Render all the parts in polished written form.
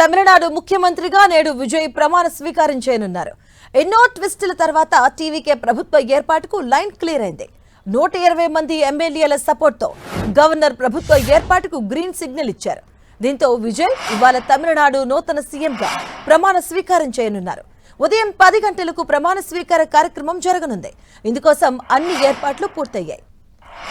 తమిళనాడు ముఖ్యమంత్రిగా నేడు విజయ్ ప్రమాణ స్వీకారం చేయనున్నారు. ఎన్నో ట్విస్టుల తర్వాత టీవీకే ప్రభుత్వ ఏర్పాటుకు లైన్ క్లియర్ అయింది. 120 మంది ఎమ్మెల్యేల సపోర్ట్తో గవర్నర్ ప్రభుత్వ ఏర్పాటుకు గ్రీన్ సిగ్నల్ ఇచ్చారు. దీంతో విజయ్ ఇవాళ తమిళనాడు నూతన సీఎంగా ప్రమాణ స్వీకారం చేయనున్నారు. ఉదయం 10 గంటలకు ప్రమాణ స్వీకార కార్యక్రమం జరగనుంది. ఇందుకోసం అన్ని ఏర్పాట్లు పూర్తయ్యాయి.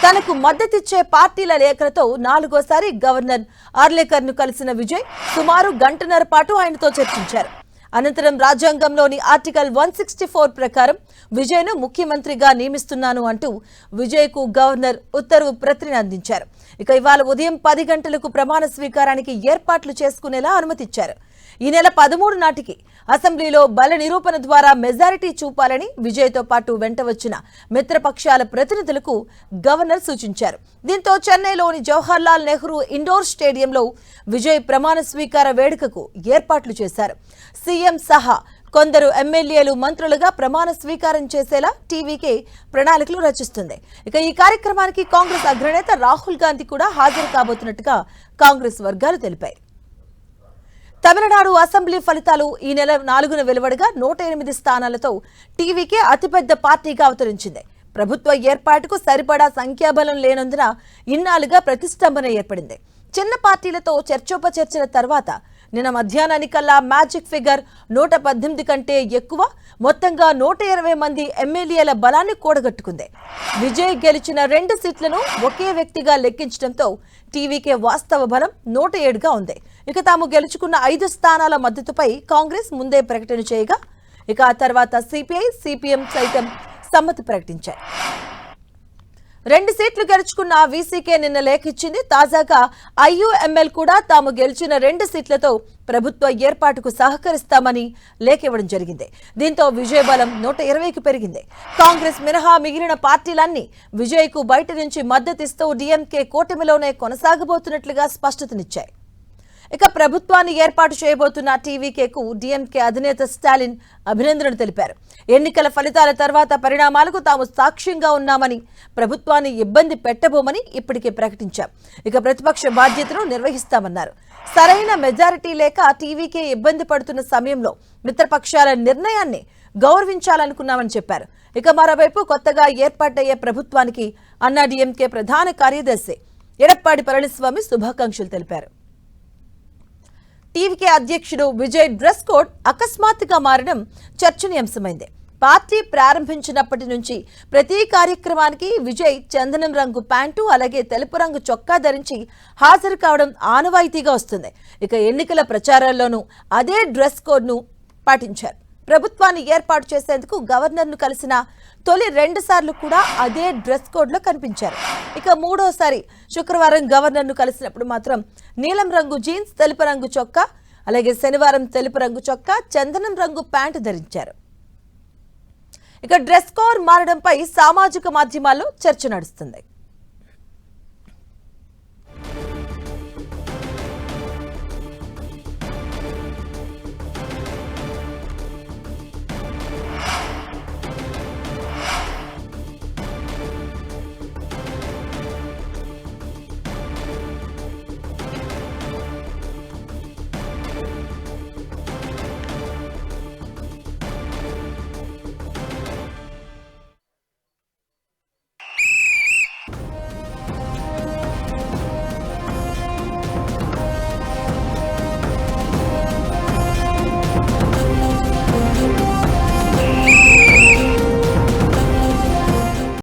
తనకు మద్దతిచ్చే పార్టీల లేఖలతో 4వసారి గవర్నర్ ఆర్లేకర్ను కలిసిన విజయ్ సుమారు గంటన్నర పాటు ఆయనతో చర్చించారు. అనంతరం రాజ్యాంగంలోని ఆర్టికల్ 164 ప్రకారం విజయ్ను ముఖ్యమంత్రిగా నియమిస్తున్నాను అంటూ విజయ్కు గవర్నర్ ఉత్తర్వు ప్రతిని అందించారు. ఇక ఇవాళ ఉదయం 10 గంటలకు ప్రమాణ స్వీకారానికి ఏర్పాట్లు చేసుకునేలా అనుమతిచ్చారు. ఈ నెల 13 నాటికి అసెంబ్లీలో బల నిరూపణ ద్వారా మెజారిటీ చూపాలని విజయ్తో పాటు వెంట వచ్చిన మిత్రపక్షాల ప్రతినిధులకు గవర్నర్ సూచించారు. దీంతో చెన్నైలోని జవహర్లాల్ నెహ్రూ ఇండోర్ స్టేడియంలో విజయ్ ప్రమాణ స్వీకార వేడుకకు ఏర్పాట్లు చేశారు. సీఎం సహా కొందరు ఎమ్మెల్యేలు మంత్రులుగా ప్రమాణ స్వీకారం చేసేలా టీవీకే ప్రణాళికలు రచిస్తుంది. ఇక ఈ కార్యక్రమానికి కాంగ్రెస్ అగ్రనేత రాహుల్ గాంధీ కూడా హాజరు కాబోతున్నట్టుగా కాంగ్రెస్ వర్గాలు తెలిపాయి. తమిళనాడు అసెంబ్లీ ఫలితాలు ఈ నెల 4న వెలువడగా 108 స్థానాలతో టీవీకే అతిపెద్ద పార్టీగా అవతరించింది. ప్రభుత్వ ఏర్పాటుకు సరిపడా సంఖ్యాబలం లేనందున ఇన్నాళ్లుగా ప్రతిష్టంభన ఏర్పడింది. చిన్న పార్టీలతో చర్చోపచర్చల తర్వాత నిన్న మధ్యాహ్నానికల్లా మ్యాజిక్ ఫిగర్ 118 కంటే ఎక్కువ, మొత్తంగా 120 మంది ఎమ్మెల్యేల బలాన్ని కూడగట్టుకుంది. విజయ్ గెలిచిన 2 సీట్లను ఒకే వ్యక్తిగా లెక్కించడంతో టీవీకే వాస్తవ బలం 107గా ఉంది. ఇక తాము గెలుచుకున్న 5 స్థానాల మద్దతుపై కాంగ్రెస్ ముందే ప్రకటన చేయగా ఇక ఆ తర్వాత సిపిఐ, సిపిఎం సైతం సమ్మతి ప్రకటించాయి. 2 సీట్లు గెలుచుకున్న వీసీకే నిన్న లేఖిచ్చింది. తాజాగా ఐయుఎంఎల్ కూడా తాము గెలిచిన 2 సీట్లతో ప్రభుత్వ ఏర్పాటుకు సహకరిస్తామని లేఖ ఇవ్వడం జరిగింది. దీంతో విజయ్ బలం 120కి పెరిగింది. కాంగ్రెస్ మినహా మిగిలిన పార్టీలన్నీ విజయ్కు బయట నుంచి మద్దతిస్తూ డీఎంకే కూటమిలోనే కొనసాగబోతున్నట్లుగా స్పష్టతనిచ్చాయి. ఇక ప్రభుత్వాన్ని ఏర్పాటు చేయబోతున్న టీవీకేకు డీఎంకే అధినేత స్టాలిన్ అభినందనలు తెలిపారు. ఎన్నికల ఫలితాల తర్వాత పరిణామాలకు తాము సాక్ష్యంగా ఉన్నామని, ప్రభుత్వాన్ని ఇబ్బంది పెట్టబోమని ఇప్పటికే ప్రకటించాం. ఇక ప్రతిపక్ష బాధ్యతను నిర్వహిస్తామన్నారు. సరైన మెజారిటీ లేక టీవీకే ఇబ్బంది పడుతున్న సమయంలో మిత్రపక్షాల నిర్ణయాన్ని గౌరవించాలనుకున్నామని చెప్పారు. ఇక మరోవైపు కొత్తగా ఏర్పాటయ్యే ప్రభుత్వానికి అన్నా డీఎంకే ప్రధాన కార్యదర్శి ఎడప్పాడి పళనిస్వామి శుభాకాంక్షలు తెలిపారు. టీవీకే అధ్యక్షుడు విజయ్ డ్రెస్ కోడ్ అకస్మాత్తుగా మారడం చర్చనీయాంశమైంది. పార్టీ ప్రారంభించినప్పటి నుంచి ప్రతి కార్యక్రమానికి విజయ్ చందనం రంగు ప్యాంటు అలాగే తెలుపు రంగు చొక్కా ధరించి హాజరు కావడం ఆనవాయితీగా వస్తుంది. ఇక ఎన్నికల ప్రచారాల్లోనూ అదే డ్రెస్ కోడ్ను పాటించారు. ప్రభుత్వాన్ని ఏర్పాటు చేసేందుకు గవర్నర్ను కలిసిన తొలి 2 సార్లు కూడా అదే డ్రెస్ కోడ్లో కనిపించారు. ఇక 3వసారి శుక్రవారం గవర్నర్ను కలిసినప్పుడు మాత్రం నీలం రంగు జీన్స్, తెలుపు రంగు చొక్కా అలాగే శనివారం తెలుపు రంగు చొక్కా, చందనం రంగు ప్యాంటు ధరించారు. ఇక డ్రెస్ కోడ్ మారడంపై సామాజిక మాధ్యమాల్లో చర్చ నడుస్తుంది.